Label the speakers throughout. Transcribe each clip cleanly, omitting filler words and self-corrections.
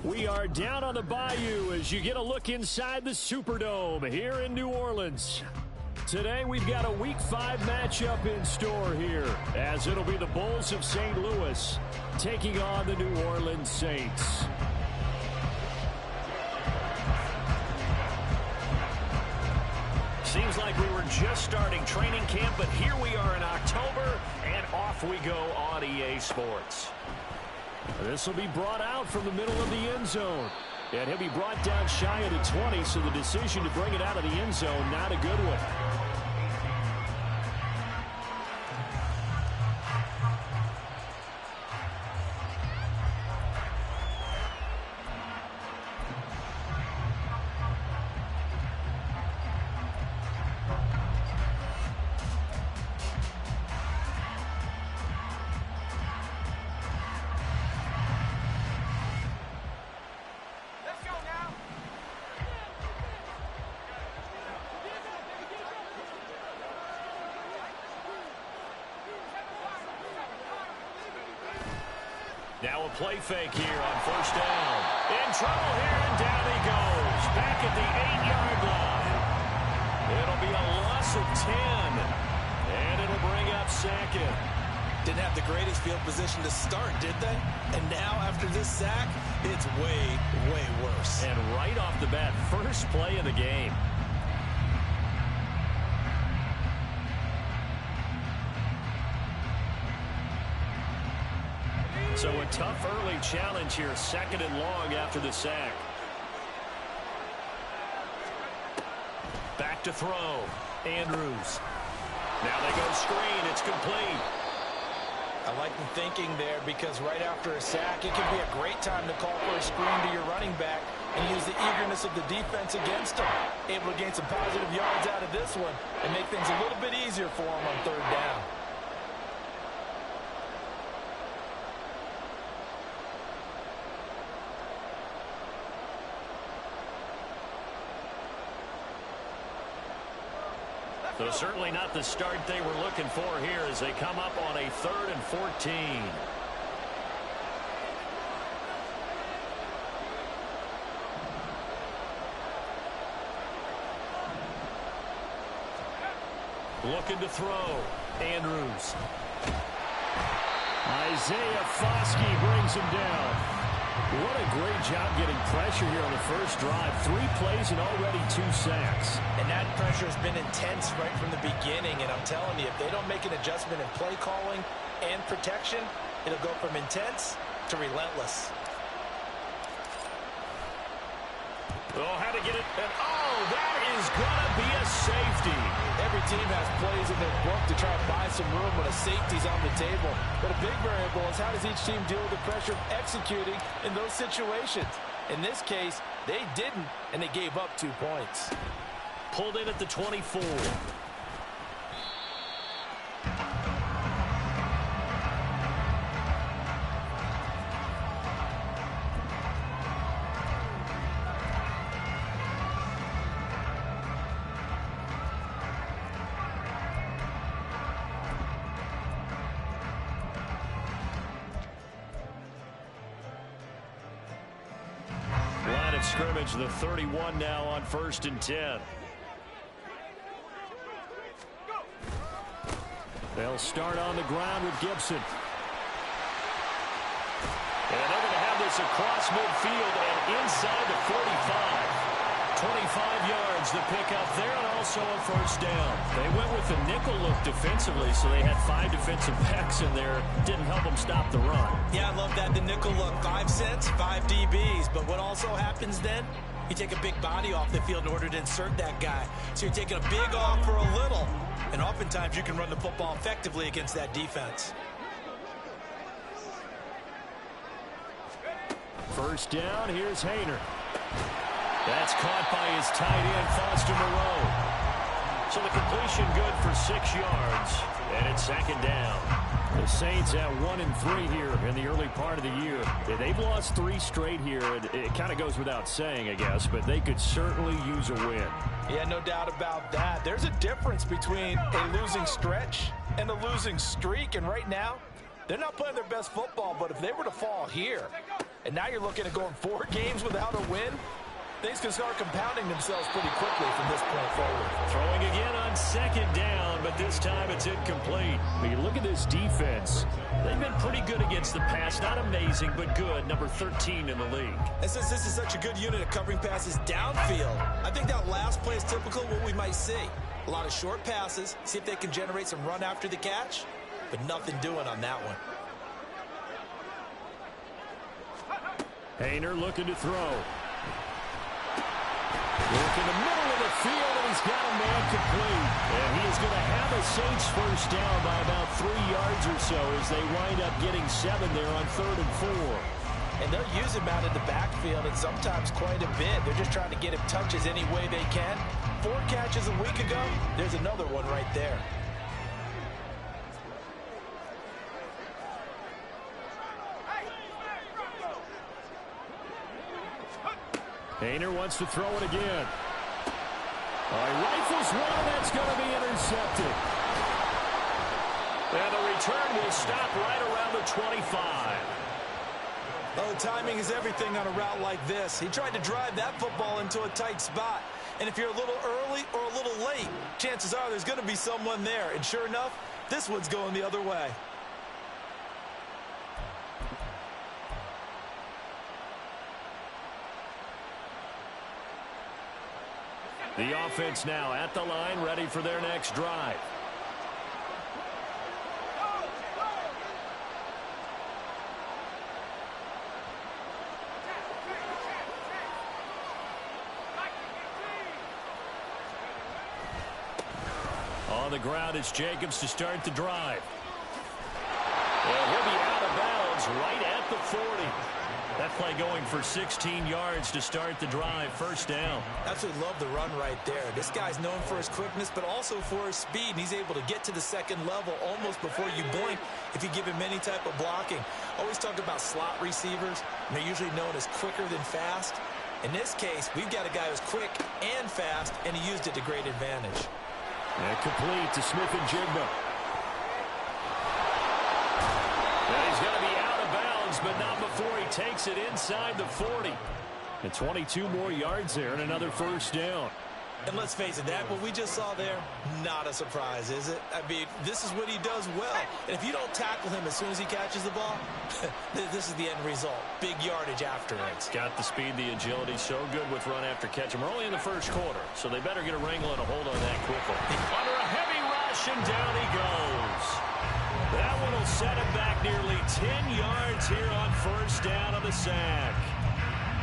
Speaker 1: We are down on the Bayou as you get a look inside the Superdome here in New Orleans. Today we've got a Week 5 matchup in store here, as it'll be the Bulls of St. Louis taking on the New Orleans Saints. Seems like we were just starting training camp, but here we are in October, and off we go on EA Sports. This will be brought out from the middle of the end zone. And he'll be brought down shy of the 20, so the decision to bring it out of the end zone, not a good one. Now a play fake here on first down. In trouble here, and down he goes. Back at the 8-yard line. It'll be a loss of 10. And it'll bring up second.
Speaker 2: Didn't have the greatest field position to start, did they? And now, after this sack, it's way, way worse.
Speaker 1: And right off the bat, first play of the game. So a tough early challenge here, second and long after the sack. Back to throw. Andrews. Now they go screen. It's complete.
Speaker 2: I like the thinking there because right after a sack, it can be a great time to call for a screen to your running back and use the eagerness of the defense against him. Able to gain some positive yards out of this one and make things a little bit easier for him on third down.
Speaker 1: So certainly not the start they were looking for here as they come up on a 3rd and 14. Looking to throw. Andrews. Isaiah Foskey brings him down. What a great job getting pressure here on the first drive. 3 plays and already 2 sacks.
Speaker 2: And that pressure has been intense right from the beginning. And I'm telling you, if they don't make an adjustment in play calling and protection, it'll go from intense to relentless.
Speaker 1: Oh, how to get it. And oh, that is going to be a safety.
Speaker 2: Every team has plays in their book to try to buy some room when a safety's on the table. But a big variable is how does each team deal with the pressure of executing in those situations. In this case, they didn't, and they gave up 2 points.
Speaker 1: Pulled in at the 24. Scrimmage, the 31 now on 1st and 10. They'll start on the ground with Gibson. And they're going to have this across midfield and inside the 45. 25 yards the pickup there, and also a first down. They went with the nickel look defensively, so they had 5 defensive backs in there. Didn't help them stop the run.
Speaker 2: Yeah, I love that, the nickel look. 5 cents, 5 DBs. But what also happens then? You take a big body off the field in order to insert that guy. So you're taking a big off for a little. And oftentimes you can run the football effectively against that defense.
Speaker 1: First down, here's Haener. That's caught by his tight end, Foster Moreau. So the completion good for 6 yards, and it's 2nd down. The Saints at 1-3 here in the early part of the year. They've lost 3 straight here. It kind of goes without saying, I guess, but they could certainly use a win.
Speaker 2: Yeah, no doubt about that. There's a difference between a losing stretch and a losing streak, and right now, they're not playing their best football, but if they were to fall here, And now you're looking at going 4 games without a win. Things can start compounding themselves pretty quickly from this point forward.
Speaker 1: Throwing again on 2nd down, but this time it's incomplete. When you look at this defense, they've been pretty good against the pass. Not amazing, but good. Number 13 in the league.
Speaker 2: And since this is such a good unit at covering passes downfield, I think that last play is typical of what we might see. A lot of short passes, see if they can generate some run after the catch, but nothing doing on that one.
Speaker 1: Haener looking to throw. Look in the middle of the field, and he's got a man complete. And he is going to have a Saints first down by about 3 yards or so as they wind up getting 7 there on 3rd and 4.
Speaker 2: And they'll use him out in the backfield, and sometimes quite a bit. They're just trying to get him touches any way they can. 4 catches a week ago, there's another one right there.
Speaker 1: Haener wants to throw it again. He rifles one, and that's going to be intercepted. And the return will stop right around the 25.
Speaker 2: Oh, timing is everything on a route like this. He tried to drive that football into a tight spot. And if you're a little early or a little late, chances are there's going to be someone there. And sure enough, this one's going the other way.
Speaker 1: The offense now at the line, ready for their next drive. On the ground, it's Jacobs to start the drive. And he'll be out of bounds right at the 40. That play going for 16 yards to start the drive. First down.
Speaker 2: Absolutely love the run right there. This guy's known for his quickness, but also for his speed. And he's able to get to the second level almost before you blink if you give him any type of blocking. Always talk about slot receivers. And they're usually known as quicker than fast. In this case, we've got a guy who's quick and fast, and he used it to great advantage.
Speaker 1: And complete to Smith-Njigba. He's going to be out of bounds, but not before he takes it inside the 40. And 22 more yards there and another first down.
Speaker 2: And let's face it, that what we just saw there, not a surprise, is it? I mean, this is what he does well. And if you don't tackle him as soon as he catches the ball, this is the end result. Big yardage afterwards.
Speaker 1: Got the speed, the agility, so good with run after catch. And we're only in the first quarter, so they better get a wrangle and a hold on that quickly. Under a heavy rush, and down he goes. That one will set him back nearly 10 yards here on first down on the sack.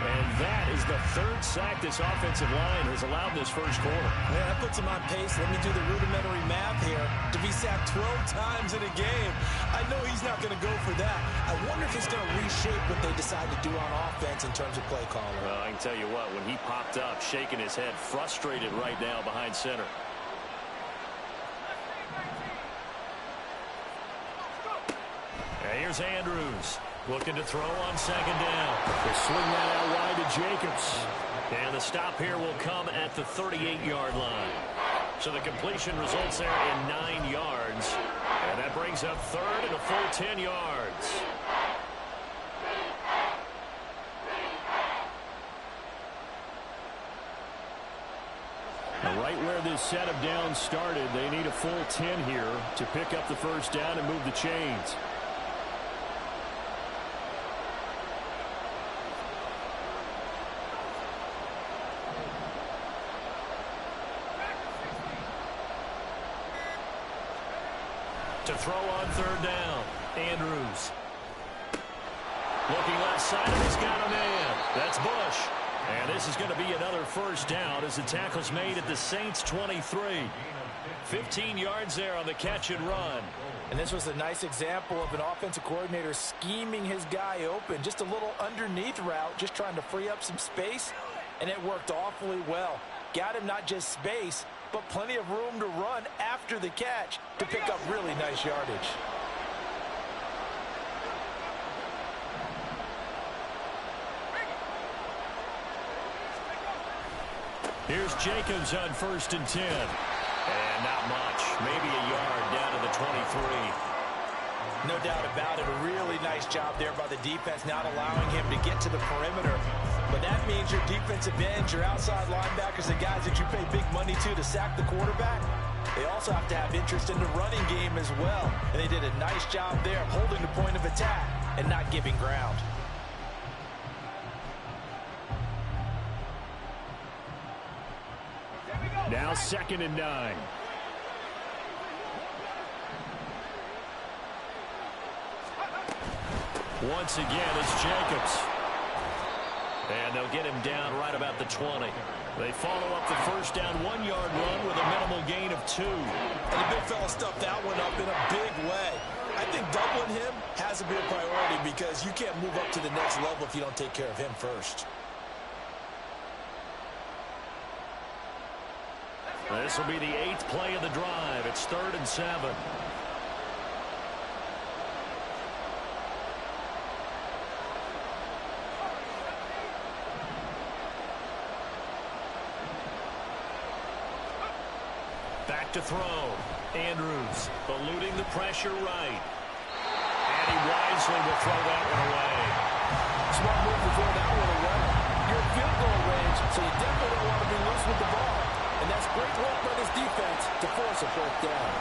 Speaker 1: And that is the 3rd sack this offensive line has allowed this first quarter.
Speaker 2: Yeah, that puts him on pace. Let me do the rudimentary math here. To be sacked 12 times in a game, I know he's not going to go for that. I wonder if he's going to reshape what they decide to do on offense in terms of play calling.
Speaker 1: Well, I can tell you what, when he popped up, shaking his head, frustrated right now behind center. And here's Andrews. Looking to throw on 2nd down. They swing that out wide to Jacobs. And the stop here will come at the 38-yard line. So the completion results there in 9 yards. And that brings up 3rd and a full 10 yards. Now right where this set of downs started, they need a full 10 here to pick up the first down and move the chains. To throw on 3rd down, Andrews. Looking left side, and he's got a man. That's Bush. And this is going to be another first down as the tackle's made at the Saints 23. 15 yards there on the catch and run.
Speaker 2: And this was a nice example of an offensive coordinator scheming his guy open. Just a little underneath route, just trying to free up some space. And it worked awfully well. Got him not just space, but plenty of room to run after the catch to pick up really nice yardage.
Speaker 1: Here's Jacobs on 1st and 10. And not much. Maybe a yard down to the 23.
Speaker 2: No doubt about it. A really nice job there by the defense, not allowing him to get to the perimeter. But that means your defensive ends, your outside linebackers, the guys that you pay big money to sack the quarterback, they also have to have interest in the running game as well. And they did a nice job there of holding the point of attack and not giving ground.
Speaker 1: Now 2nd and 9. Once again, it's Jacobs. And they'll get him down right about the 20. They follow up the first down 1-yard run with a minimal gain of 2.
Speaker 2: And the big fella stuffed that one up in a big way. I think doubling him has to be a priority because you can't move up to the next level if you don't take care of him first.
Speaker 1: This will be the 8th play of the drive. It's 3rd and 7. Back to throw. Andrews eluding the pressure right. And he wisely will throw that one away.
Speaker 2: Smart move to throw that one away. You're in field goal range, so you definitely don't want to be loose with the ball. And that's great work by this defense to force a 4th down.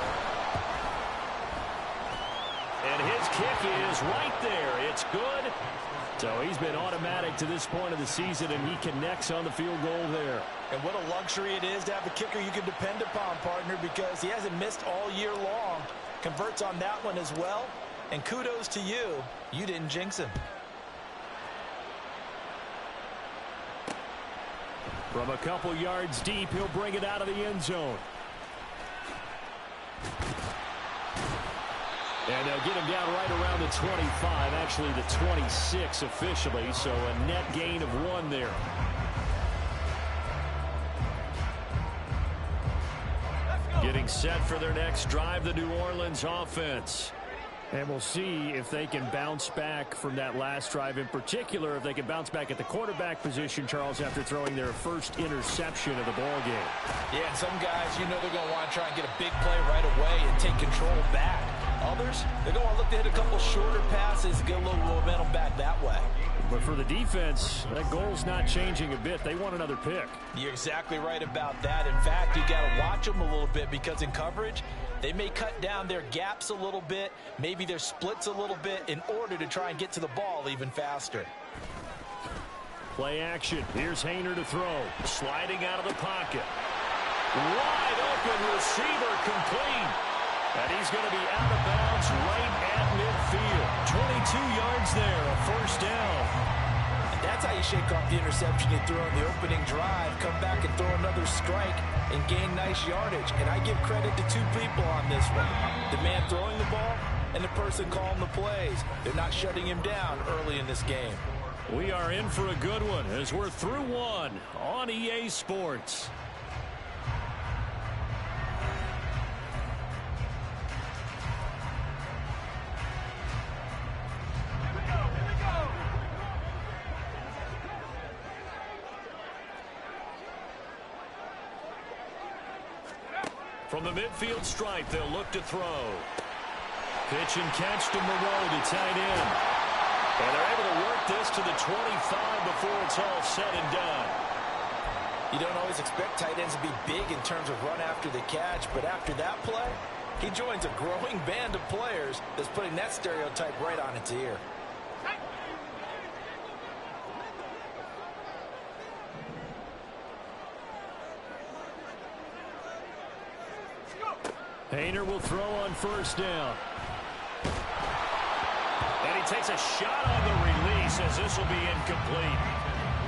Speaker 1: And his kick is right there. It's good. So he's been automatic to this point of the season, and he connects on the field goal there.
Speaker 2: And what a luxury it is to have a kicker you can depend upon, partner, because he hasn't missed all year long. Converts on that one as well. And kudos to you. You didn't jinx him.
Speaker 1: From a couple yards deep, he'll bring it out of the end zone. And they'll get him down right around the 25, actually the 26 officially, so a net gain of 1 there. Getting set for their next drive, the New Orleans offense. And we'll see if they can bounce back from that last drive, in particular if they can bounce back at the quarterback position, Charles, after throwing their first interception of the ball game.
Speaker 2: Yeah, and some guys, you know they're going to want to try and get a big play right away and take control back. Others, they're going to look to hit a couple shorter passes, get a little momentum back that way.
Speaker 1: But for the defense, that goal's not changing a bit. They want another pick.
Speaker 2: You're exactly right about that. In fact, you got to watch them a little bit because in coverage, they may cut down their gaps a little bit, maybe their splits a little bit in order to try and get to the ball even faster.
Speaker 1: Play action. Here's Haener to throw. Sliding out of the pocket. Wide open receiver complete. And he's going to be out of bounds right at midfield. 22 yards there, a first down.
Speaker 2: And that's how you shake off the interception you throw in the opening drive, come back and throw another strike and gain nice yardage. And I give credit to 2 people on this one. The man throwing the ball and the person calling the plays. They're not shutting him down early in this game.
Speaker 1: We are in for a good one as we're through 1 on EA Sports. From the midfield stripe, they'll look to throw. Pitch and catch to Moreau to tight end. And they're able to work this to the 25 before it's all said and done.
Speaker 2: You don't always expect tight ends to be big in terms of run after the catch, but after that play, he joins a growing band of players that's putting that stereotype right on its ear.
Speaker 1: Haener will throw on first down. And he takes a shot on the release as this will be incomplete.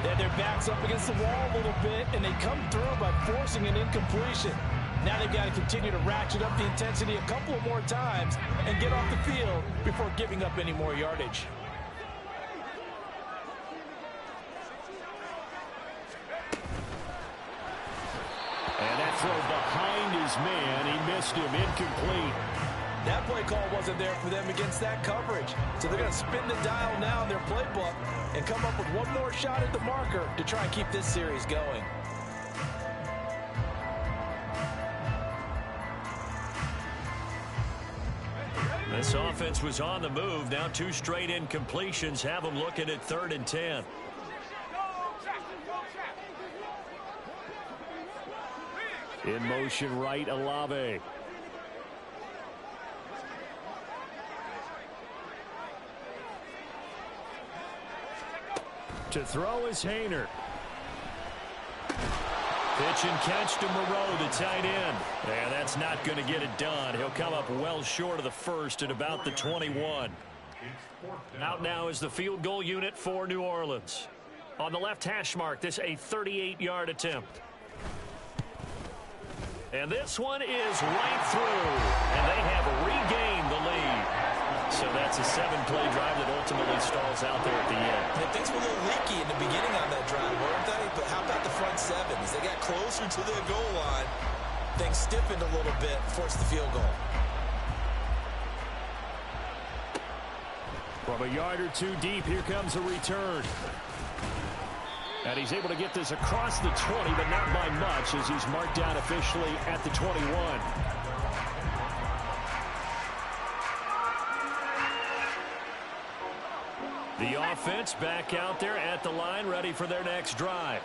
Speaker 2: Then their back's up against the wall a little bit, and they come through by forcing an incompletion. Now they've got to continue to ratchet up the intensity a couple of more times and get off the field before giving up any more yardage.
Speaker 1: And that throw behind his man, he missed him, incomplete.
Speaker 2: That play call wasn't there for them against that coverage. So they're going to spin the dial now in their playbook and come up with one more shot at the marker to try and keep this series going.
Speaker 1: This offense was on the move. Now 2 straight incompletions have them looking at 3rd and 10. In motion right, Olave. To throw is Haener. Pitch and catch to Moreau, the tight end. And that's not going to get it done. He'll come up well short of the first at about the 21. Out now is the field goal unit for New Orleans. On the left hash mark, this a 38-yard attempt. And this one is right through. And they have regained the lead. So that's a 7-play drive that ultimately stalls out there at the end.
Speaker 2: And things were a little leaky in the beginning on that drive, weren't they? But how about the front 7? As they got closer to their goal line, things stiffened a little bit, forced the field goal.
Speaker 1: From a yard or 2 deep, here comes a return. And he's able to get this across the 20, but not by much, as he's marked down officially at the 21. The offense back out there at the line, ready for their next drive.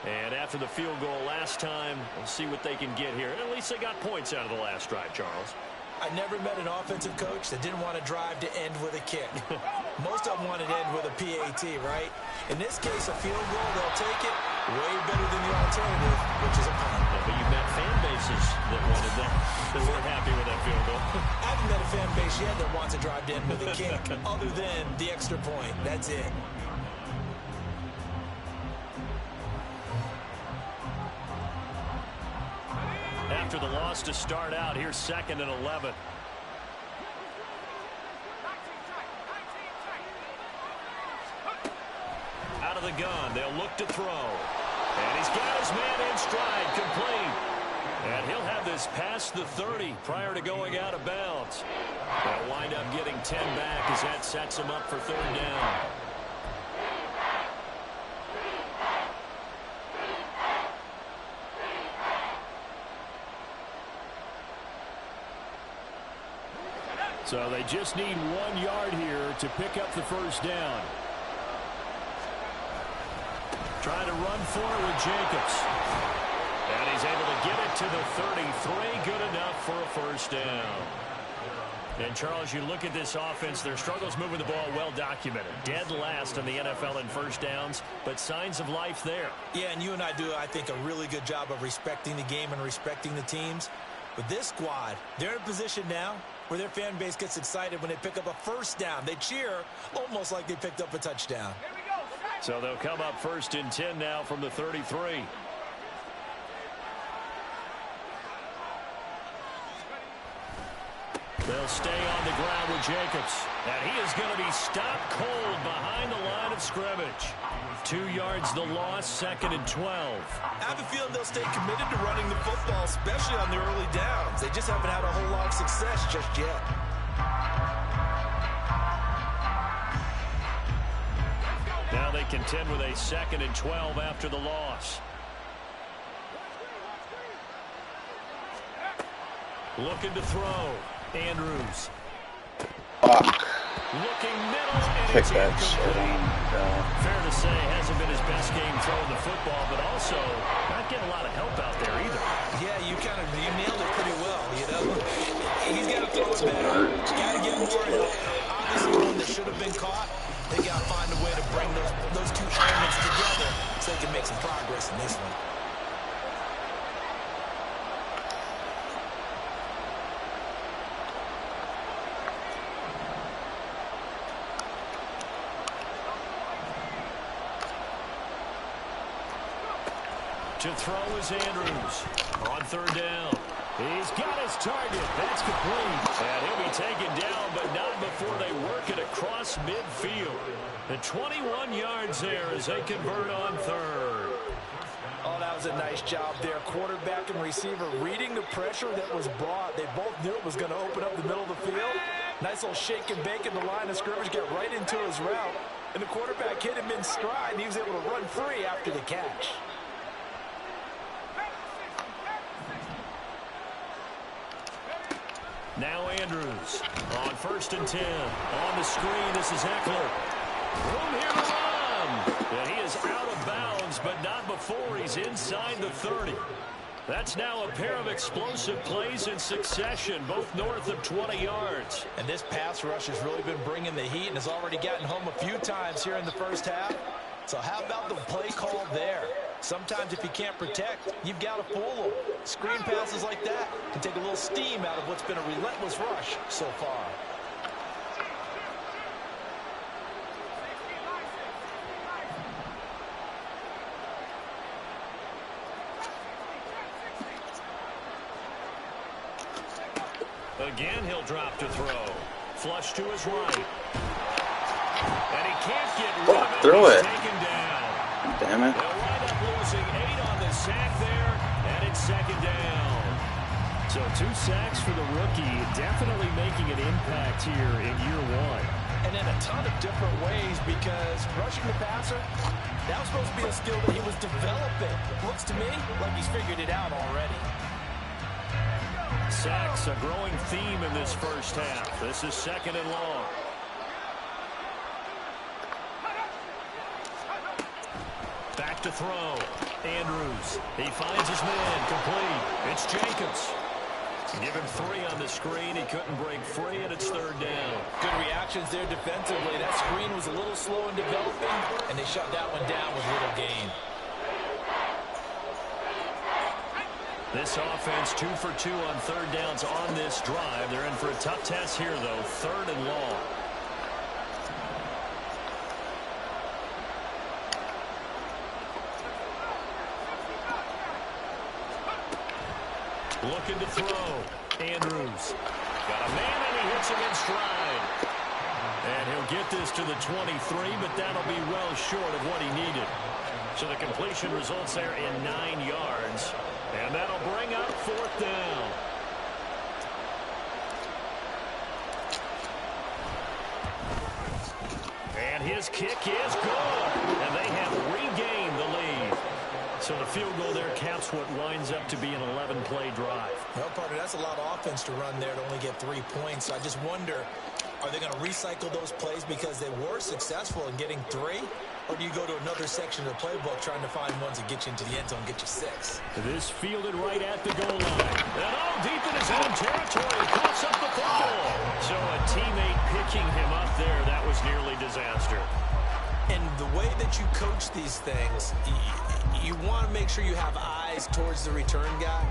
Speaker 1: And after the field goal last time, we'll see what they can get here. At least they got points out of the last drive, Charles.
Speaker 2: I never met an offensive coach that didn't want to drive to end with a kick. Most of them wanted to end with a PAT, right? In this case, a field goal, they'll take it way better than the alternative, which is a punt.
Speaker 1: Yeah, but you've met fan bases that wanted that, that weren't happy with that field goal.
Speaker 2: I haven't met a fan base yet that wants to drive to end with a kick, other than the extra point. That's it.
Speaker 1: After the loss to start out, here's 2nd and 11. Out of the gun, they'll look to throw. And he's got his man in stride, complete. And he'll have this past the 30 prior to going out of bounds. They'll wind up getting 10 back as that sets him up for 3rd down. So they just need 1 yard here to pick up the 1st down. Trying to run for it with Jacobs. And he's able to get it to the 33. Good enough for a 1st down. And, Charles, you look at this offense, their struggles moving the ball well documented. Dead last in the NFL in 1st downs, but signs of life there.
Speaker 2: Yeah, and you and I do, I think, a really good job of respecting the game and respecting the teams. But this squad, they're in a position now where their fan base gets excited when they pick up a 1st down. They cheer almost like they picked up a touchdown.
Speaker 1: So they'll come up 1st and 10 now from the 33. They'll stay on the ground with Jacobs. And he is going to be stopped cold behind the line of scrimmage. 2 yards the loss, 2nd and 12.
Speaker 2: I have a feeling they'll stay committed to running the football, especially on the early downs. They just haven't had a whole lot of success just yet.
Speaker 1: Now they contend with a 2nd and 12 after the loss. Looking to throw. Andrews. Looking middle, and it's incomplete. Fair to say, hasn't been his best game throwing the football, but also not getting a lot of help out there either.
Speaker 2: Yeah, you nailed it pretty well, you know. He's got to throw it better. Got to get more help. Obviously, one that should have been caught. They got to find a way to bring those 2 elements together so they can make some progress in this one.
Speaker 1: To throw is Andrews. On 3rd down. He's got his target. That's complete. And he'll be taken down, but not before they work it across midfield. The 21 yards there as they convert on 3rd.
Speaker 2: Oh, that was a nice job there. Quarterback and receiver reading the pressure that was brought. They both knew it was going to open up the middle of the field. Nice little shake and bake in the line of scrimmage, get right into his route. And the quarterback hit him in stride, and he was able to run free after the catch.
Speaker 1: Now Andrews on 1st and 10. On the screen, this is Eckler. Room here to run. And he is out of bounds, but not before he's inside the 30. That's now a pair of explosive plays in succession, both north of 20 yards.
Speaker 2: And this pass rush has really been bringing the heat and has already gotten home a few times here in the first half. So how about the play call there? Sometimes if you can't protect, you've got to fool them. Screen passes like that can take a little steam out of what's been a relentless rush so far.
Speaker 1: Again, he'll drop to throw. Flush to his right. And he can't get rid of it.
Speaker 3: Throw it.
Speaker 1: Taken down.
Speaker 3: Damn it.
Speaker 1: They'll wind up losing 8 on the sack there, and it's 2nd down. So 2 sacks for the rookie, definitely making an impact here in year 1.
Speaker 2: And in a ton of different ways, because rushing the passer, that was supposed to be a skill that he was developing. Looks to me like he's figured it out already.
Speaker 1: Sacks, a growing theme in this first half. This is 2nd and long. Back to throw. Andrews. He finds his man. Complete. It's Jacobs. Give him 3 on the screen. He couldn't break free, and it's 3rd down.
Speaker 2: Good reactions there defensively. That screen was a little slow in developing, and they shut that one down with little gain.
Speaker 1: This offense 2 for 2 on 3rd downs on this drive. They're in for a tough test here, though. 3rd and long. Looking to throw. Andrews. Got a man, and he hits him in stride. And he'll get this to the 23, but that'll be well short of what he needed. So the completion results there in 9 yards. And that'll bring up 4th down. And his kick is good. And they have regained the lead. So the field goal there caps what winds up to be an 11-play drive.
Speaker 2: Well, partner, that's a lot of offense to run there to only get 3 points. So I just wonder, are they going to recycle those plays because they were successful in getting 3? Or do you go to another section of the playbook trying to find ones that get you into the end zone and get you 6?
Speaker 1: This fielded right at the goal line. And deep in his own territory, coughs up the football. So a teammate picking him up there, that was nearly disaster.
Speaker 2: And the way that you coach these things, you want to make sure you have eyes towards the return guy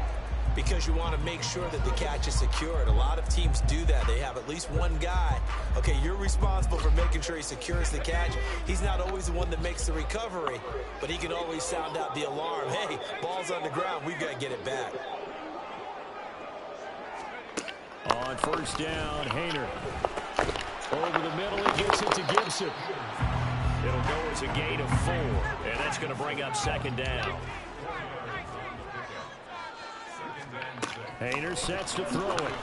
Speaker 2: because you want to make sure that the catch is secured. A lot of teams do that. They have at least one guy. Okay, you're responsible for making sure he secures the catch. He's not always the one that makes the recovery, but he can always sound out the alarm. Hey, ball's on the ground. We've got to get it back.
Speaker 1: On 1st down, Haener. Over the middle, he gets it to Gibson. It'll go as a gain of 4, and that's going to bring up 2nd down. Haener sets to throw it.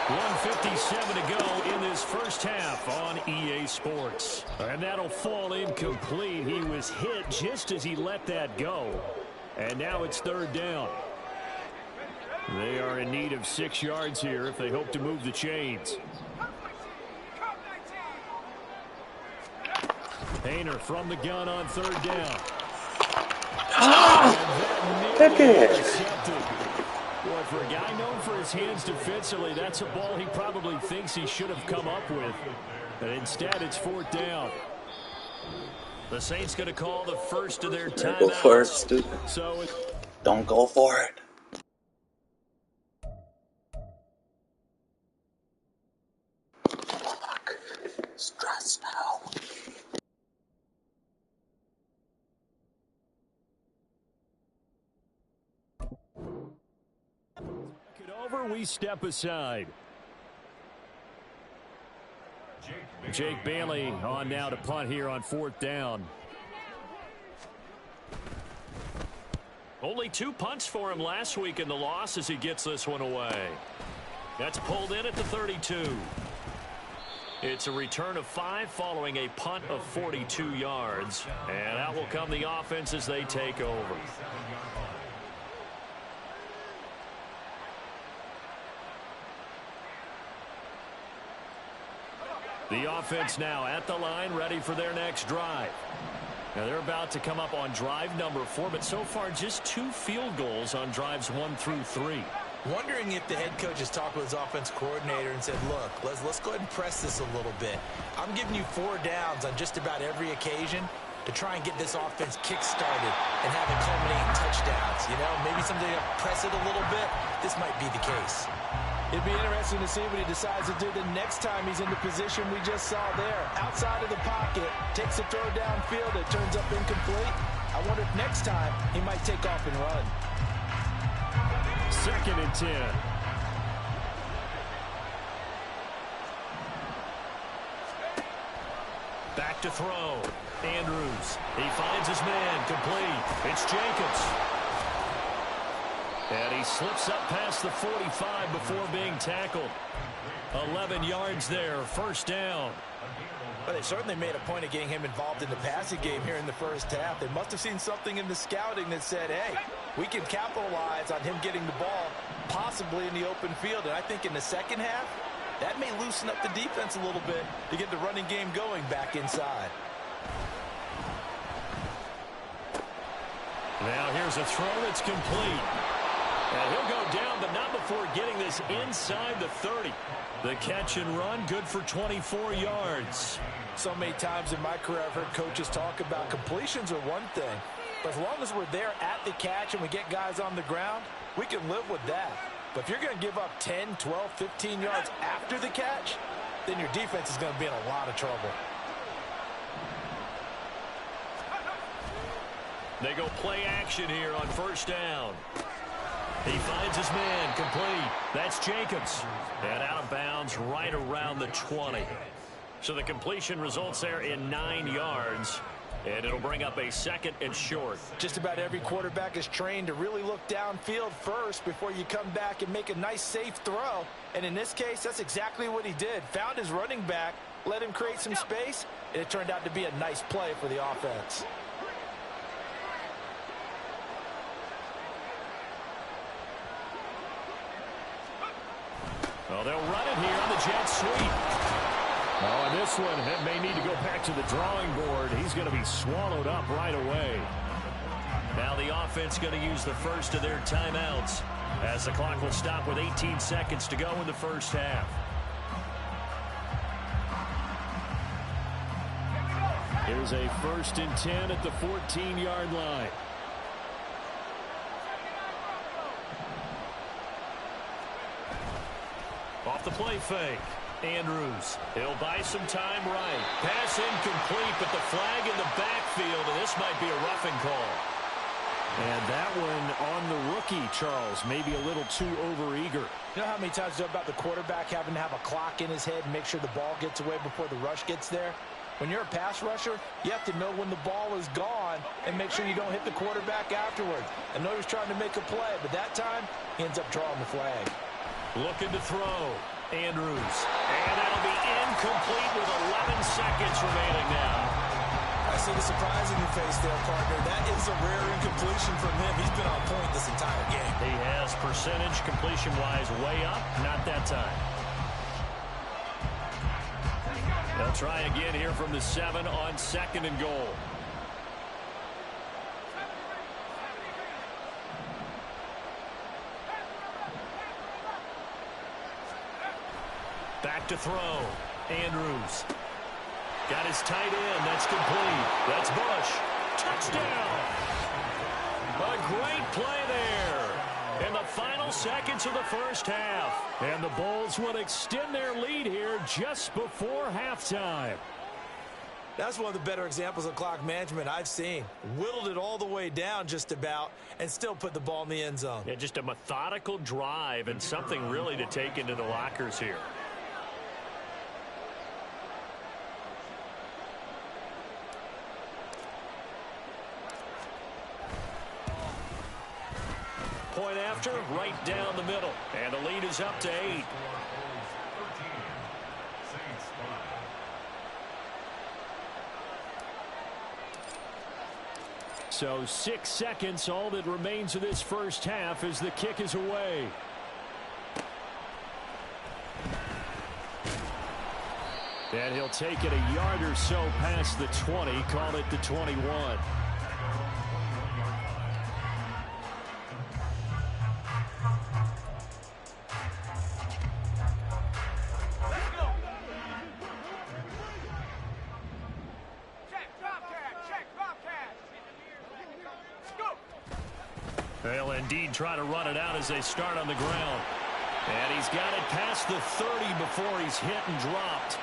Speaker 1: 1:57 to go in this first half on EA Sports. And that'll fall incomplete. He was hit just as he let that go. And now it's 3rd down. They are in need of 6 yards here if they hope to move the chains. Haener from the gun on 3rd down.
Speaker 3: That is.
Speaker 1: Boy, for a guy known for his hands defensively, that's a ball he probably thinks he should have come up with. But instead, it's 4th down. The Saints going to call the first of their timeouts.
Speaker 3: Go for it, stupid.
Speaker 1: So
Speaker 3: Don't go for it. Fuck. Stress now.
Speaker 1: over, we step aside. Jake Bailey on now to punt here on 4th down. Only 2 punts for him last week in the loss as he gets this one away. That's pulled in at the 32. It's a return of 5 following a punt of 42 yards. And out will come the offense as they take over. The offense now at the line, ready for their next drive. Now they're about to come up on drive number 4, but so far just 2 field goals on drives 1 through 3.
Speaker 2: Wondering if the head coach has talked with his offense coordinator and said, look, let's go ahead and press this a little bit. I'm giving you 4 downs on just about every occasion to try and get this offense kick-started and have it culminate in touchdowns. You know, maybe something to press it a little bit. This might be the case.
Speaker 4: It'd be interesting to see what he decides to do the next time he's in the position we just saw there. Outside of the pocket, takes a throw downfield, it turns up incomplete. I wonder if next time he might take off and run.
Speaker 1: 2nd and 10. Back to throw. Andrews. He finds his man. Complete. It's Jacobs. And he slips up past the 45 before being tackled. 11 yards there. 1st down.
Speaker 2: Well, they certainly made a point of getting him involved in the passing game here in the first half. They must have seen something in the scouting that said, hey, we can capitalize on him getting the ball possibly in the open field. And I think in the second half, that may loosen up the defense a little bit to get the running game going back inside.
Speaker 1: Now here's a throw that's complete. And he'll go down, but not before getting this inside the 30. The catch and run, good for 24 yards.
Speaker 2: So many times in my career, I've heard coaches talk about completions are one thing. But as long as we're there at the catch and we get guys on the ground, we can live with that. But if you're going to give up 10, 12, 15 yards after the catch, then your defense is going to be in a lot of trouble.
Speaker 1: They go play action here on 1st down. He finds his man. Complete. That's Jacobs. And out of bounds right around the 20. So the completion results there in 9 yards. And it'll bring up a 2nd and short.
Speaker 2: Just about every quarterback is trained to really look downfield first before you come back and make a nice, safe throw. And in this case, that's exactly what he did. Found his running back, let him create some space, and it turned out to be a nice play for the offense.
Speaker 1: Well, they'll run it here on the jet sweep. Oh, and this one may need to go back to the drawing board. He's going to be swallowed up right away. Now the offense going to use the first of their timeouts as the clock will stop with 18 seconds to go in the first half. Here's a 1st and 10 at the 14-yard line. Off the play fake. Andrews. He'll buy some time right. Pass incomplete, but the flag in the backfield, and this might be a roughing call. And that one on the rookie, Charles, maybe a little too overeager.
Speaker 2: You know how many times you know about the quarterback having to have a clock in his head and make sure the ball gets away before the rush gets there? When you're a pass rusher, you have to know when the ball is gone and make sure you don't hit the quarterback afterwards. I know he was trying to make a play, but that time, he ends up drawing the flag.
Speaker 1: Looking to throw. Andrews. And that'll be incomplete with 11 seconds remaining now.
Speaker 2: I see the surprise in your face there, partner. That is a rare incompletion from him. He's been on point this entire game.
Speaker 1: He has percentage completion-wise way up. Not that time. They'll try again here from the 7 on 2nd and goal. Back to throw. Andrews. Got his tight end. That's complete. That's Bush. Touchdown. A great play there in the final seconds of the first half. And the Bulls would extend their lead here just before halftime.
Speaker 2: That's one of the better examples of clock management I've seen. Whittled it all the way down just about and still put the ball in the end zone.
Speaker 1: Yeah, just a methodical drive and something really to take into the lockers here. Point after, right down the middle. And the lead is up to 8. So 6 seconds, all that remains of this first half as the kick is away. And he'll take it a yard or so past the 20, call it the 21. They'll indeed try to run it out as they start on the ground. And he's got it past the 30 before he's hit and dropped.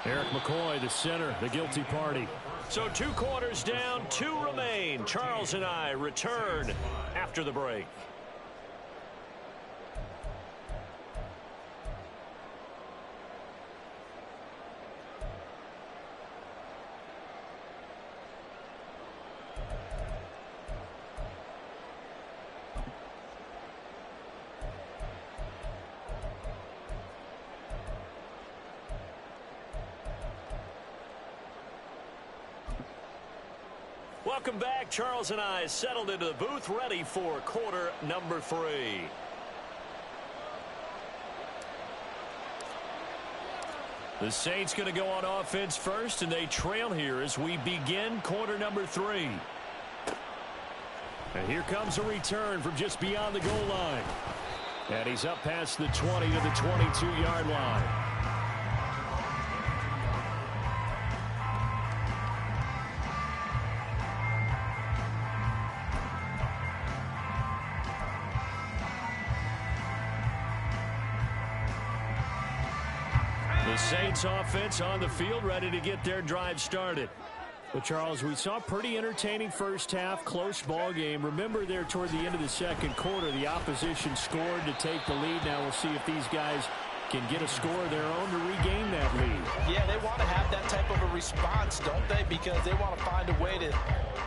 Speaker 1: Eric McCoy, the center, the guilty party. So 2 quarters down, 2 remain. Charles and I return after the break. Welcome back. Charles and I settled into the booth, ready for quarter number 3. The Saints going to go on offense first, and they trail here as we begin quarter number 3. And here comes a return from just beyond the goal line. And he's up past the 20 to the 22-yard line. The Saints offense on the field, ready to get their drive started. Well, Charles, we saw a pretty entertaining first half, close ball game. Remember there toward the end of the second quarter, the opposition scored to take the lead. Now we'll see if these guys can get a score of their own to regain that lead.
Speaker 2: Yeah, they want to have that type of a response, don't they? Because they want to find a way to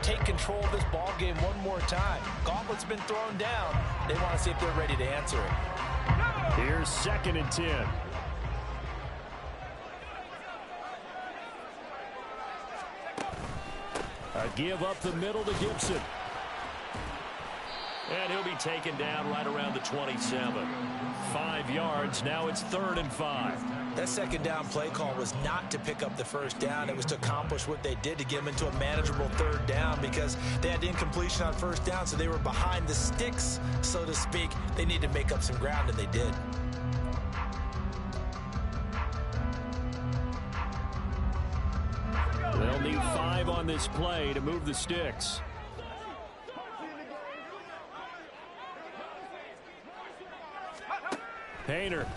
Speaker 2: take control of this ball game one more time. Gauntlet's been thrown down. They want to see if they're ready to answer it.
Speaker 1: Here's 2nd and 10. A give up the middle to Gibson. And he'll be taken down right around the 27. 5 yards. Now it's 3rd and 5.
Speaker 2: That second down play call was not to pick up the first down. It was to accomplish what they did to get them into a manageable 3rd down because they had incompletion on first down, so they were behind the sticks, so to speak. They needed to make up some ground, and they did.
Speaker 1: They'll need 5 on this play to move the sticks. Painter.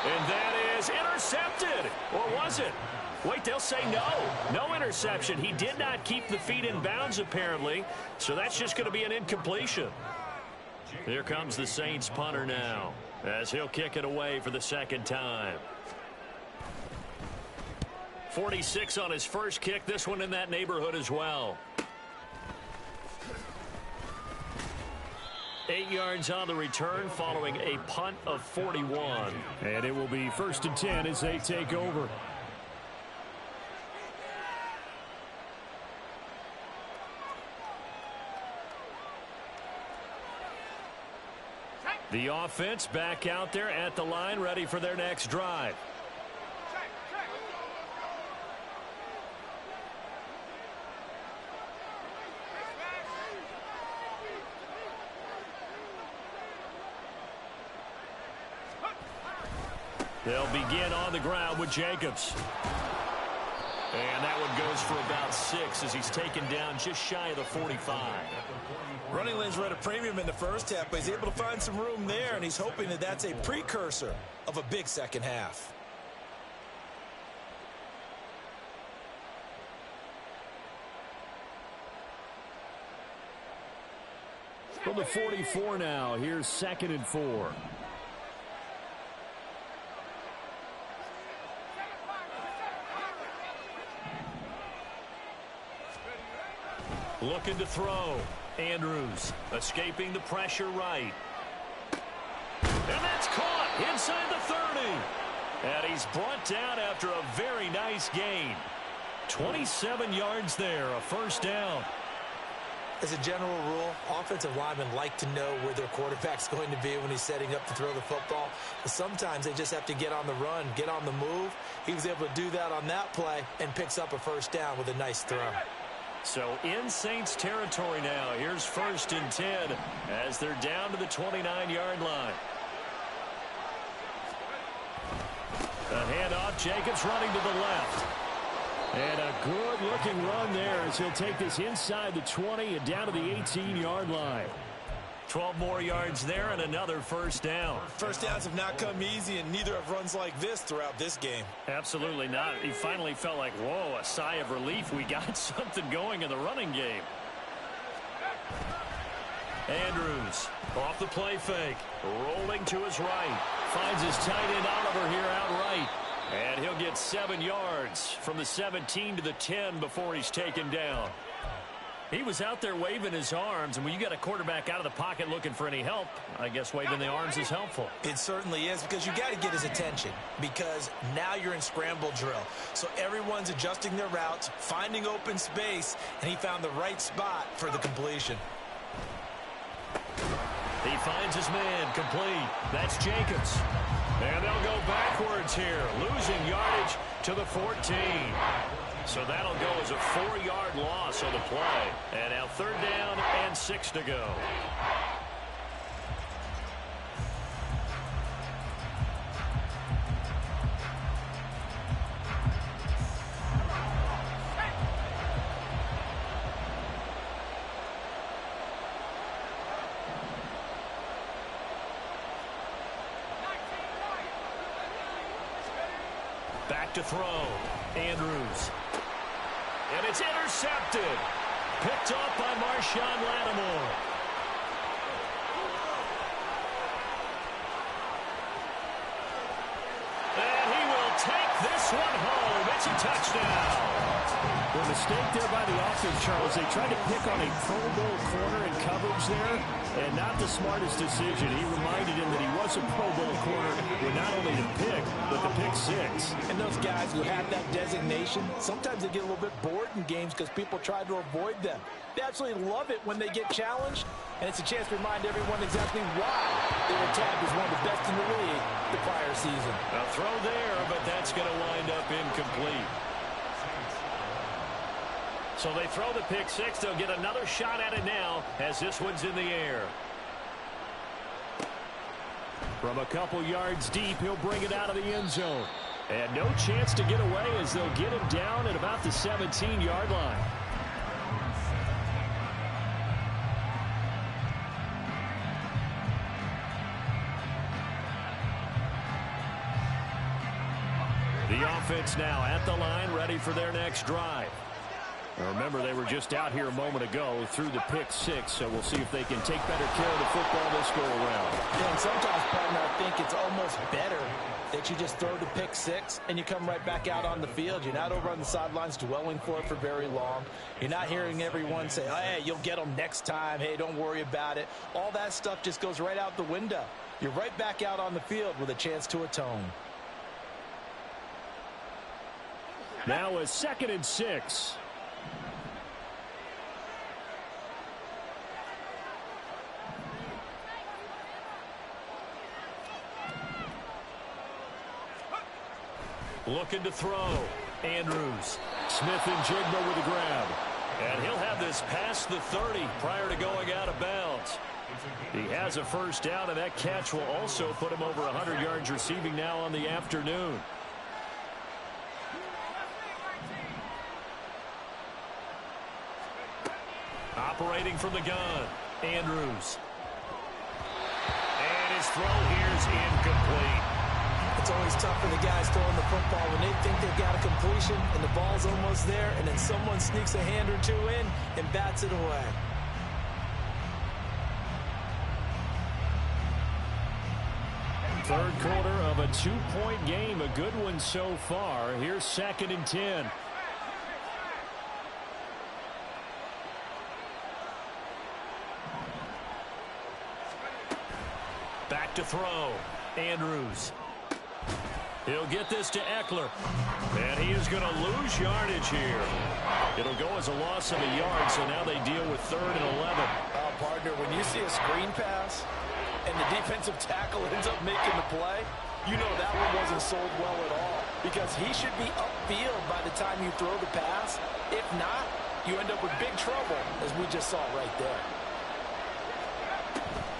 Speaker 1: And that is intercepted. Or was it? Wait, they'll say no. No interception. He did not keep the feet in bounds, apparently. So that's just going to be an incompletion. Here comes the Saints punter now, as he'll kick it away for the 2nd time. 46 on his first kick. This one in that neighborhood as well. 8 yards on the return following a punt of 41. And it will be 1st and 10 as they take over. The offense back out there at the line, ready for their next drive. They'll begin on the ground with Jacobs. And that one goes for about 6 as he's taken down just shy of the 45.
Speaker 2: Running lanes were at a premium in the first half, but he's able to find some room there, and he's hoping that that's a precursor of a big second half.
Speaker 1: From the 44 now, here's 2nd and 4. Looking to throw. Andrews escaping the pressure right. And that's caught inside the 30. And he's brought down after a very nice gain. 27 yards there, a 1st down.
Speaker 4: As a general rule, offensive linemen like to know where their quarterback's going to be when he's setting up to throw the football. But sometimes they just have to get on the run, get on the move. He was able to do that on that play and picks up a first down with a nice throw.
Speaker 1: So in Saints territory now. Here's 1st and 10 as they're down to the 29-yard line. A handoff. Jacobs running to the left. And a good-looking run there as he'll take this inside the 20 and down to the 18-yard line. 12 more yards there and another first down.
Speaker 2: First downs have not come easy, and neither have runs like this throughout this game.
Speaker 1: Absolutely not. He finally felt like, whoa, a sigh of relief. We got something going in the running game. Andrews off the play fake. Rolling to his right. Finds his tight end Oliver here outright. And he'll get 7 yards from the 17 to the 10 before he's taken down. He was out there waving his arms, and when you got a quarterback out of the pocket looking for any help, I guess waving the arms is helpful.
Speaker 2: It certainly is, because you got to get his attention, because now you're in scramble drill. So everyone's adjusting their routes, finding open space, and he found the right spot for the completion.
Speaker 1: He finds his man complete. That's Jacobs. And they'll go backwards here, losing yardage to the 14. So that'll go as a 4-yard loss on the play. And now 3rd down and 6 to go. Back to throw. Andrews. And it's intercepted. Picked off by Marshawn Lattimore. And he will take this one home. It's a touchdown. The mistake there by the offense, Charles. They tried to pick on a Pro Bowl corner in coverage there, and not the smartest decision. He reminded him that he was a Pro Bowl corner with not only the pick, but the pick 6.
Speaker 4: And those guys who have that designation, sometimes they get a little bit bored in games because people try to avoid them. They absolutely love it when they get challenged, and it's a chance to remind everyone exactly why they were tagged as one of the best in the league the prior season.
Speaker 1: A throw there, but that's going to wind up incomplete. So they throw the pick 6. They'll get another shot at it now as this one's in the air. From a couple yards deep, he'll bring it out of the end zone. And no chance to get away as they'll get him down at about the 17-yard line. The offense now at the line, ready for their next drive. Now remember, they were just out here a moment ago through the pick 6, so we'll see if they can take better care of the football this go around.
Speaker 4: Yeah, and sometimes, partner, I think it's almost better that you just throw the pick 6 and you come right back out on the field. You're not over on the sidelines dwelling for it for very long. You're not hearing everyone say, hey, you'll get them next time. Hey, don't worry about it. All that stuff just goes right out the window. You're right back out on the field with a chance to atone.
Speaker 1: Now a 2nd and 6. Looking to throw. Andrews. Smith and Jigba with the grab. And he'll have this past the 30 prior to going out of bounds. He has a first down, and that catch will also put him over 100 yards receiving now on the afternoon. Operating from the gun. Andrews. And his throw here is incomplete.
Speaker 4: It's always tough for the guys throwing the football when they think they've got a completion and the ball's almost there, and then someone sneaks a hand or two in and bats it away.
Speaker 1: Third quarter of a 2-point game, a good one so far. Here's 2nd and 10. Back to throw. Andrews. He'll get this to Eckler. And he is going to lose yardage here. It'll go as a loss of a yard, so now they deal with 3rd and 11.
Speaker 2: Partner, when you see a screen pass and the defensive tackle ends up making the play, you know that one wasn't sold well at all, because he should be upfield by the time you throw the pass. If not, you end up with big trouble, as we just saw right there.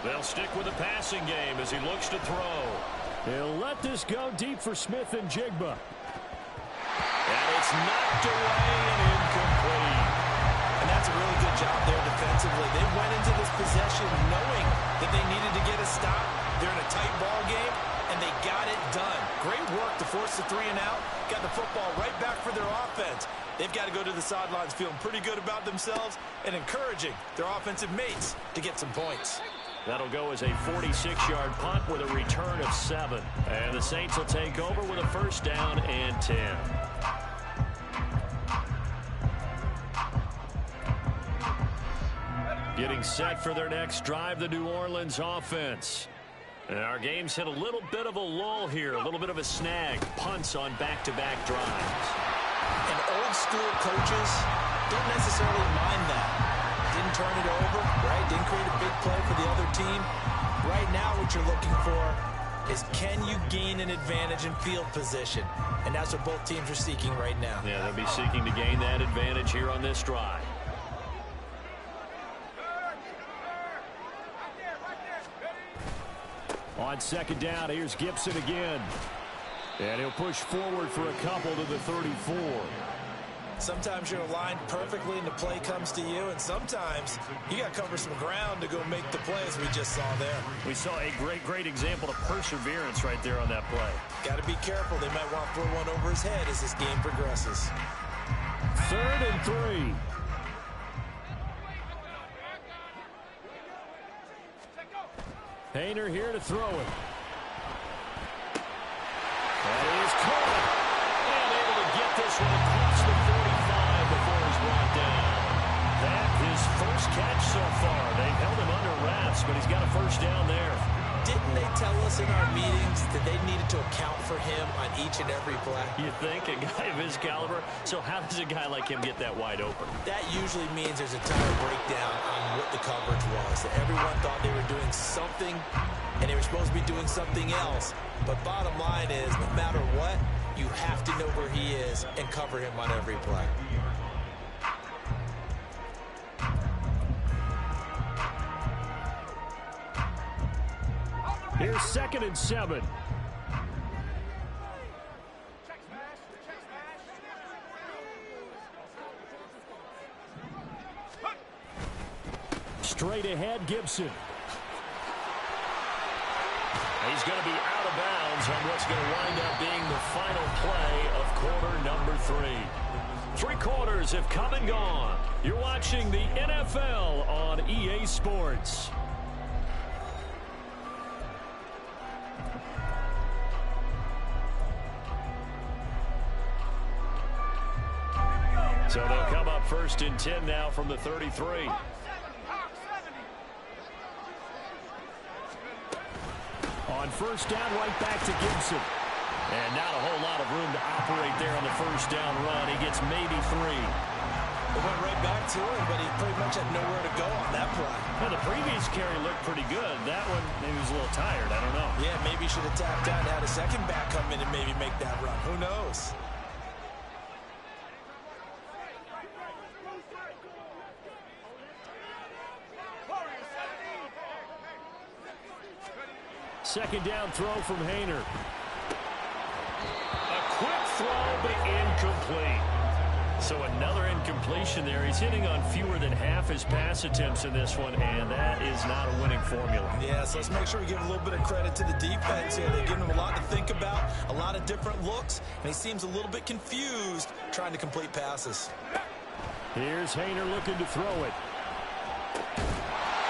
Speaker 1: They'll stick with the passing game as he looks to throw. He'll let this go deep for Smith and Jigba. And it's knocked away and incomplete.
Speaker 2: And that's a really good job there defensively. They went into this possession knowing that they needed to get a stop. They're in a tight ball game, and they got it done. Great work to force the 3 and out. Got the football right back for their offense. They've got to go to the sidelines feeling pretty good about themselves and encouraging their offensive mates to get some points.
Speaker 1: That'll go as a 46-yard punt with a return of 7. And the Saints will take over with a 1st down and 10. Getting set for their next drive, the New Orleans offense. And our game's hit a little bit of a lull here, a little bit of a snag. Punts on back-to-back drives.
Speaker 2: And old-school coaches don't necessarily mind that. Didn't turn it over, right? Didn't create a big play for the other team. Right now what you're looking for is, can you gain an advantage in field position? And that's what both teams are seeking right now.
Speaker 1: Yeah, they'll be seeking to gain that advantage here on this drive. On 2nd down, here's Gibson again. And he'll push forward for a couple to the 34.
Speaker 2: Sometimes you're aligned perfectly and the play comes to you, and sometimes you got to cover some ground to go make the play, as we just saw there.
Speaker 1: We saw a great example of perseverance right there on that play.
Speaker 2: Got to be careful. They might want to throw one over his head as this game progresses.
Speaker 1: 3rd and 3. Haener here to throw it. That is caught. And able to get this one across the 45 before he's brought down. That his first catch so far. They've held him under wraps, but he's got a 1st down there.
Speaker 2: Didn't they tell us in our meetings that they needed to account for him on each and every play?
Speaker 1: You think? A guy of his caliber? So how does a guy like him get that wide open?
Speaker 2: That usually means there's a tire breakdown on what the coverage was. That everyone thought they were doing something, and they were supposed to be doing something else. But bottom line is, no matter what, you have to know where he is and cover him on every play.
Speaker 1: Here's 2nd and 7. Straight ahead, Gibson. He's going to be out of bounds on what's going to wind up being the final play of quarter number 3. 3 quarters have come and gone. You're watching the NFL on EA Sports. So they'll come up 1st and 10 now from the 33. On 1st down, right back to Gibson. And not a whole lot of room to operate there on the 1st down run. He gets maybe 3.
Speaker 2: It went right back to him, but he pretty much had nowhere to go on that play.
Speaker 1: Well, the previous carry looked pretty good. That one, maybe he was a little tired. I don't know.
Speaker 2: Yeah, maybe he should have tapped out and had a second back come in and maybe make that run. Who knows?
Speaker 1: Second down throw from Haener. A quick throw, but incomplete. So another incompletion there. He's hitting on fewer than half his pass attempts in this one, and that is not a winning formula.
Speaker 2: Yeah, so let's make sure we give a little bit of credit to the defense here. They're giving him a lot to think about, a lot of different looks, and he seems a little bit confused trying to complete passes.
Speaker 1: Here's Haener looking to throw it.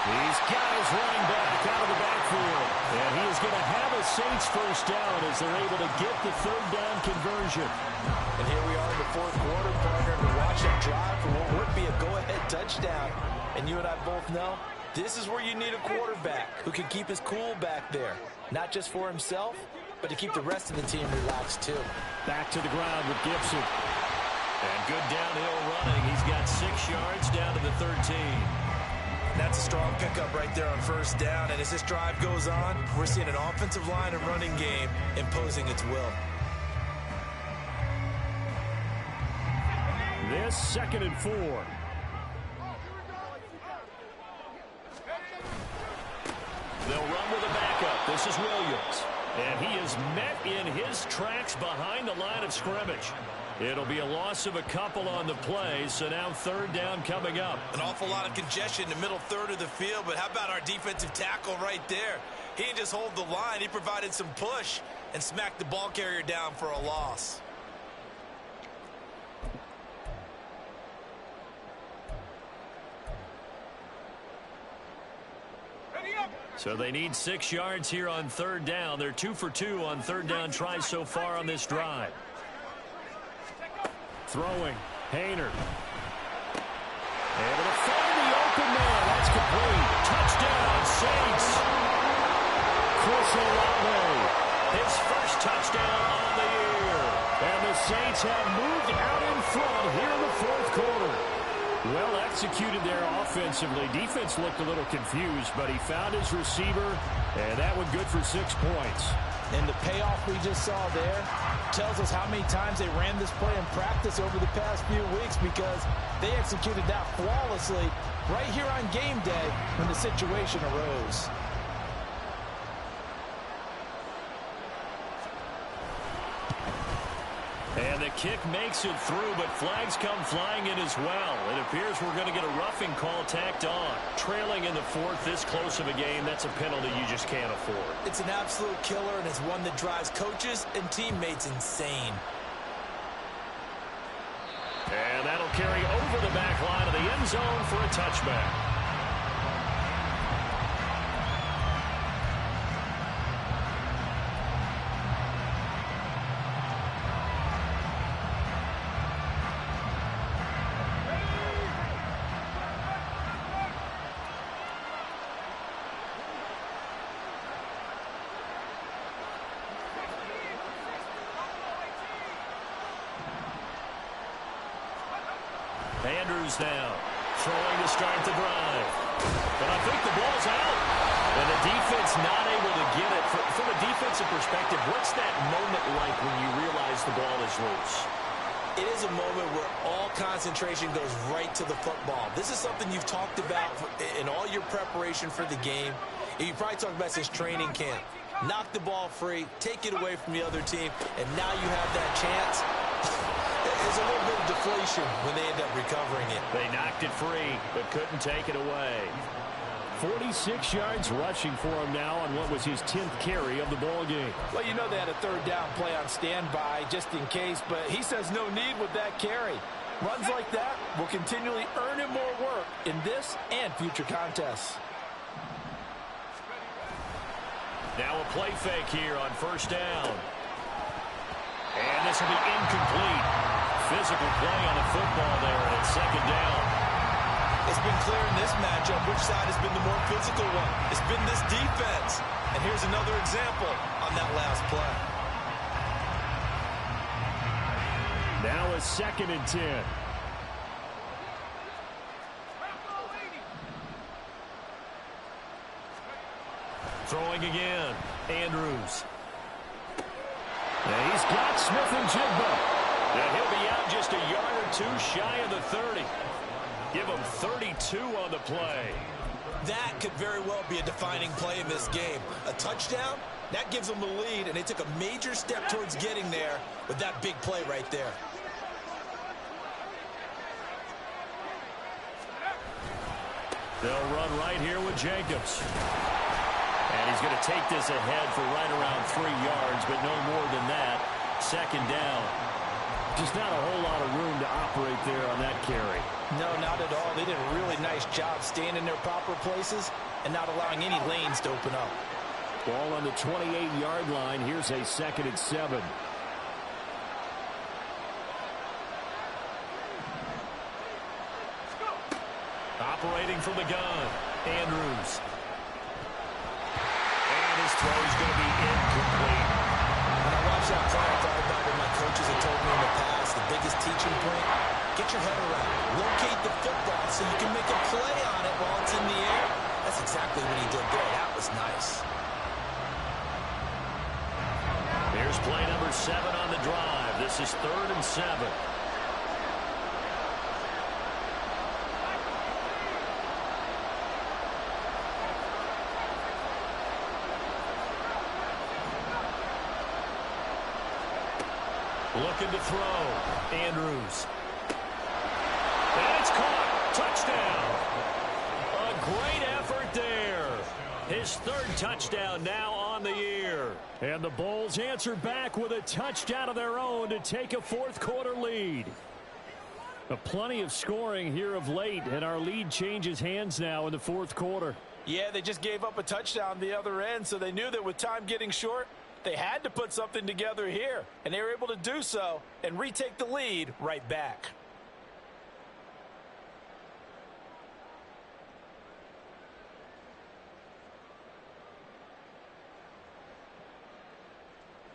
Speaker 1: These guys running back out of the backfield. And he is going to have a Saints 1st down as they're able to get the 3rd down conversion.
Speaker 2: And here we are in the 4th quarter, partner, to watch that drive for what would be a go-ahead touchdown. And you and I both know this is where you need a quarterback who can keep his cool back there. Not just for himself, but to keep the rest of the team relaxed too.
Speaker 1: Back to the ground with Gibson. And good downhill running. He's got 6 yards down to the 13.
Speaker 2: That's a strong pickup right there on first down. And as this drive goes on, we're seeing an offensive line and running game imposing its will.
Speaker 1: This 2nd and 4. They'll run with a backup. This is Williams. And he is met in his tracks behind the line of scrimmage. It'll be a loss of a couple on the play, so now 3rd down coming up.
Speaker 2: An awful lot of congestion in the middle third of the field, but how about our defensive tackle right there? He didn't just hold the line, he provided some push and smacked the ball carrier down for a loss.
Speaker 1: So they need 6 yards here on 3rd down. They're 2 for 2 on 3rd down tries so far on this drive. Throwing, Haener. Able to find the open man. That's complete. Touchdown, Saints. Chris Olave, his first touchdown on the year. And the Saints have moved out in front here in the 4th quarter. Well executed there offensively. Defense looked a little confused, but he found his receiver, and that one good for 6 points.
Speaker 4: And the payoff we just saw there tells us how many times they ran this play in practice over the past few weeks, because they executed that flawlessly right here on game day when the situation arose.
Speaker 1: And the kick makes it through, but flags come flying in as well. It appears we're going to get a roughing call tacked on. Trailing in the 4th, this close of a game, that's a penalty you just can't afford.
Speaker 2: It's an absolute killer, and it's one that drives coaches and teammates insane.
Speaker 1: And that'll carry over the back line of the end zone for a touchback. Andrews now throwing to start the drive. But I think the ball's out. And the defense not able to get it. From a defensive perspective, what's that moment like when you realize the ball is loose?
Speaker 2: It is a moment where all concentration goes right to the football. This is something you've talked about in all your preparation for the game. You probably talked about since training camp. Knock the ball free, take it away from the other team, and now you have that chance. There's a little bit of deflation when they end up recovering it.
Speaker 1: They knocked it free, but couldn't take it away. 46 yards rushing for him now on what was his 10th carry of the ball game.
Speaker 4: Well, you know they had a 3rd down play on standby just in case, but he says no need with that carry. Runs like that will continually earn him more work in this and future contests.
Speaker 1: Now a play fake here on 1st down. And this will be incomplete. Physical play on the football there, and it's 2nd down.
Speaker 2: It's been clear in this matchup which side has been the more physical one. It's been this defense. And here's another example on that last play.
Speaker 1: Now a 2nd and 10. Throwing again. Andrews. And he's got Smith-Njigba. And he'll be out just a yard or 2 shy of the 30. Give him 32 on the play.
Speaker 2: That could very well be a defining play in this game. A touchdown, that gives them the lead, and they took a major step towards getting there with that big play right there.
Speaker 1: They'll run right here with Jacobs. And he's going to take this ahead for right around 3 yards, but no more than that. 2nd down. Just not a whole lot of room to operate there on that carry.
Speaker 4: No, not at all. They did a really nice job staying in their proper places and not allowing any lanes to open up.
Speaker 1: Ball on the 28-yard line. Here's a 2nd and 7. Operating from the gun, Andrews. And his throw is going to be incomplete.
Speaker 2: coaches have told me in the past, the biggest teaching point, get your head around. Locate the football so you can make a play on it while it's in the air. That's exactly what he did there. That was nice.
Speaker 1: Here's play number 7 on the drive. This is 3rd and 7. Looking to throw. Andrews. And it's caught. Touchdown. A great effort there. His 3rd touchdown now on the year. And the Bulls answer back with a touchdown of their own to take a 4th quarter lead. Plenty of scoring here of late, and our lead changes hands now in the 4th quarter.
Speaker 2: Yeah, they just gave up a touchdown the other end, so they knew that with time getting short, they had to put something together here, and they were able to do so and retake the lead right back.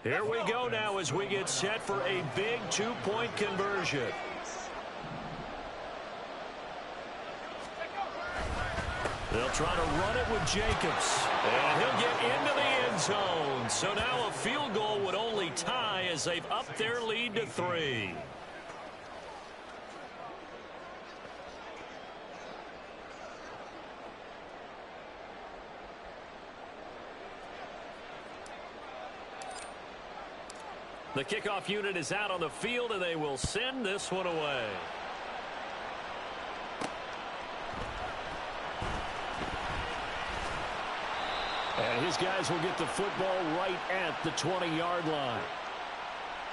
Speaker 1: Here we go now as we get set for a big 2-point conversion. They'll try to run it with Jacobs. And he'll get into the end zone. So now a field goal would only tie as they've upped their lead to 3. The kickoff unit is out on the field, and they will send this one away. And his guys will get the football right at the 20-yard line.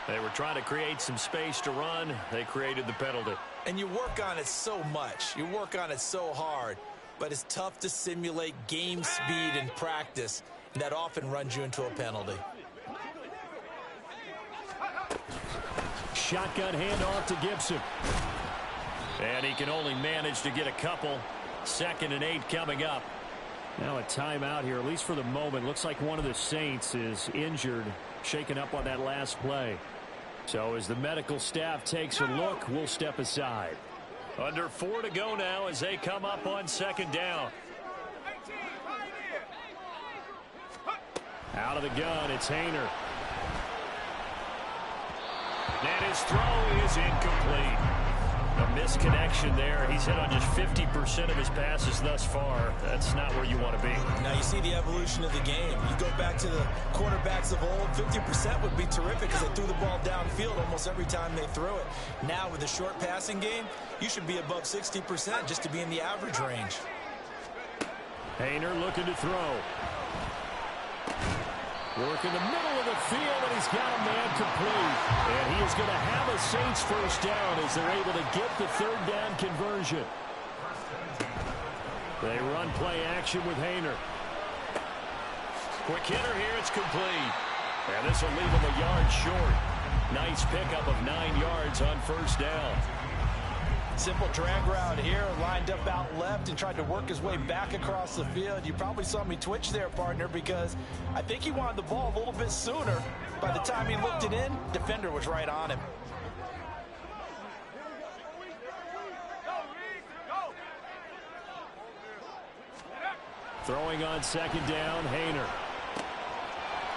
Speaker 1: They were trying to create some space to run. They created the penalty.
Speaker 2: And you work on it so much. You work on it so hard. But it's tough to simulate game speed in practice. And that often runs you into a penalty.
Speaker 1: Shotgun handoff to Gibson. And he can only manage to get a couple. 2nd and 8 coming up. Now a timeout here, at least for the moment. Looks like one of the Saints is injured, shaken up on that last play. So as the medical staff takes a look, we'll step aside. Under 4 to go now as they come up on 2nd down. Out of the gun, it's Haener. And his throw is incomplete. A misconnection there. He's hit on just 50% of his passes thus far. That's not where you want to be.
Speaker 2: Now you see the evolution of the game. You go back to the quarterbacks of old, 50% would be terrific because they threw the ball downfield almost every time they threw it. Now with the short passing game, you should be above 60% just to be in the average range.
Speaker 1: Haener looking to throw. Work in the middle of the field, and he's got a man complete. And he is going to have a Saints first down as they're able to get the 3rd down conversion. They run play action with Haener. Quick hitter here, it's complete. And this will leave him a yard short. Nice pickup of 9 yards on 1st down.
Speaker 2: Simple drag route here, lined up out left and tried to work his way back across the field. You probably saw me twitch there, partner, because I think he wanted the ball a little bit sooner. By the time he looked it in, defender was right on him.
Speaker 1: Throwing on 2nd down, Haener.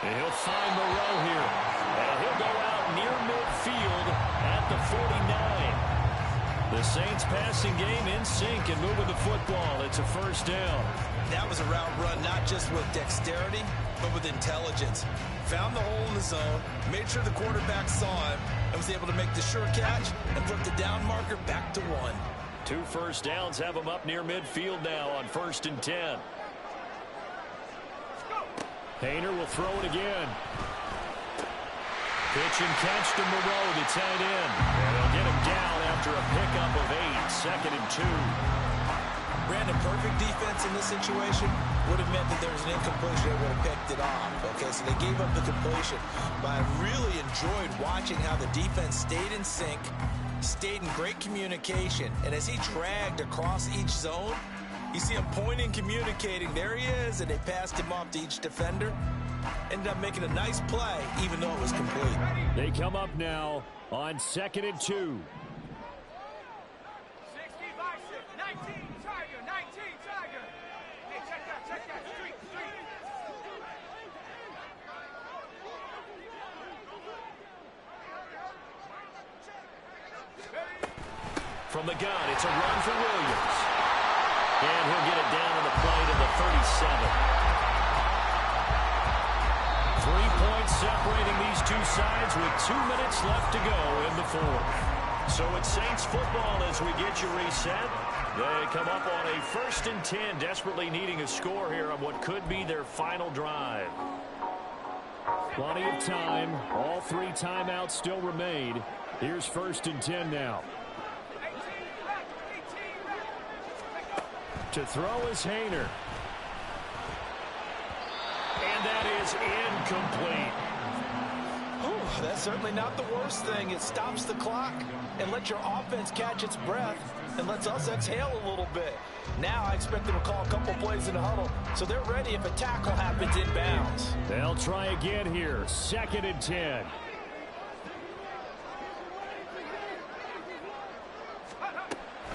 Speaker 1: And he'll find Moreau here. And he'll go out near midfield at the 49. The Saints passing game in sync and moving the football. It's a 1st down.
Speaker 2: That was a route run not just with dexterity, but with intelligence. Found the hole in the zone, made sure the quarterback saw him, and was able to make the sure catch and put the down marker back to 1.
Speaker 1: 2 first downs have him up near midfield now on 1st and 10. Haener will throw it again. Pitch and catch to Moreau, the tight end. And they'll get him down after a pickup of 8, 2nd and 2.
Speaker 2: Brandon, perfect defense in this situation would have meant that there was an incompletion. They would have picked it off. Okay, so they gave up the completion. But I really enjoyed watching how the defense stayed in sync, stayed in great communication. And as he dragged across each zone, you see him pointing, communicating. There he is, and they passed him off to each defender. Ended up making a nice play, even though it was complete.
Speaker 1: They come up now on 2nd and 2. From the gun, it's a run for Williams. And he'll get it down on the play to the 37. 3 points separating these two sides with 2 minutes left to go in the fourth. So it's Saints football as we get you reset. They come up on a 1st and 10, desperately needing a score here on what could be their final drive. Plenty of time. All 3 timeouts still remain. Here's 1st and 10 now. To throw is Haener. And that is incomplete.
Speaker 2: Ooh, that's certainly not the worst thing. It stops the clock and lets your offense catch its breath and lets us exhale a little bit. Now I expect them to call a couple plays in the huddle, so they're ready if a tackle happens inbounds.
Speaker 1: They'll try again here. 2nd and 10.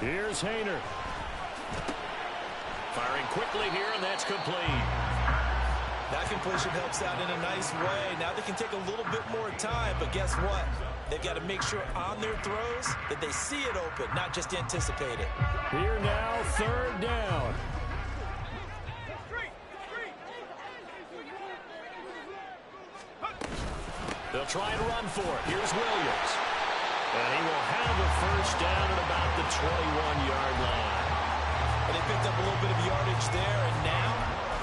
Speaker 1: Here's Haener. Firing quickly here, and that's complete.
Speaker 2: That completion helps out in a nice way. Now they can take a little bit more time, but guess what? They've got to make sure on their throws that they see it open, not just anticipate it.
Speaker 1: Here now, 3rd down. They'll try and run for it. Here's Williams. And he will have a 1st down at about the 21-yard line.
Speaker 2: And they picked up a little bit of yardage there, and now,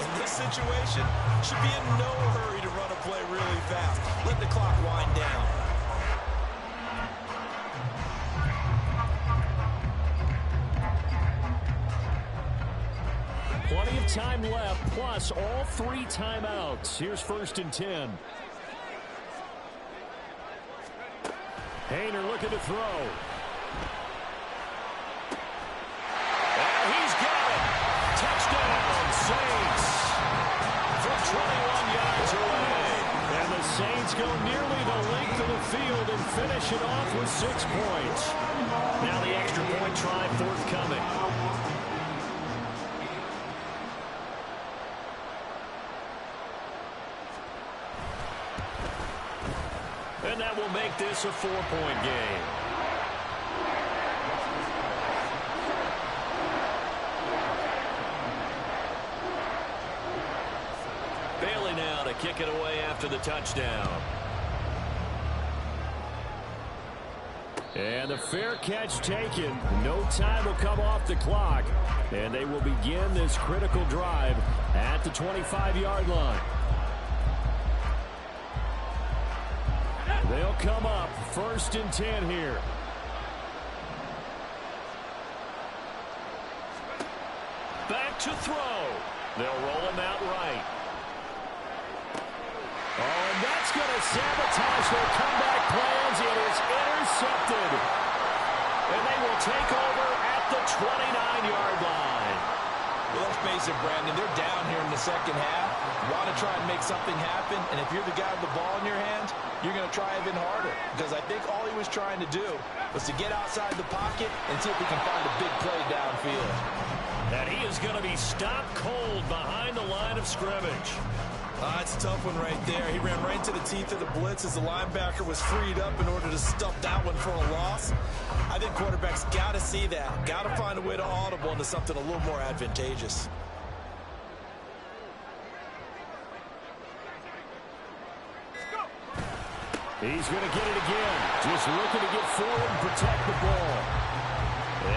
Speaker 2: in this situation, should be in no hurry to run a play really fast. Let the clock wind down.
Speaker 1: Plenty of time left, plus all 3 timeouts. Here's 1st and 10. Haener looking to throw. And he's got it. Touchdown, Saints. From 21 yards away. And the Saints go nearly the length of the field and finish it off with 6 points. Now the extra point try forthcoming. And that will make this a 4-point game. Bailey now to kick it away after the touchdown. And the fair catch taken. No time will come off the clock. And they will begin this critical drive at the 25-yard line. They'll come up 1st and 10 here. Back to throw. They'll roll him out right. Oh, and that's going to sabotage their comeback plans. It is intercepted. And they will take over at the 29-yard line.
Speaker 2: Well, let's face it, Brandon, they're down here in the 2nd half. Want to try and make something happen, and if you're the guy with the ball in your hands, you're going to try even harder, because I think all he was trying to do was to get outside the pocket and see if he can find a big play downfield.
Speaker 1: And he is going to be stopped cold behind the line of scrimmage.
Speaker 2: That's a tough one right there. He ran right into the teeth of the blitz as the linebacker was freed up in order to stuff that one for a loss. I think quarterbacks got to see that. Got to find a way to audible into something a little more advantageous.
Speaker 1: He's going to get it again. Just looking to get forward and protect the ball.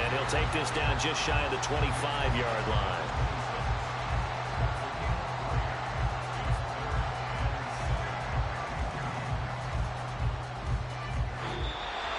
Speaker 1: And he'll take this down just shy of the 25-yard line.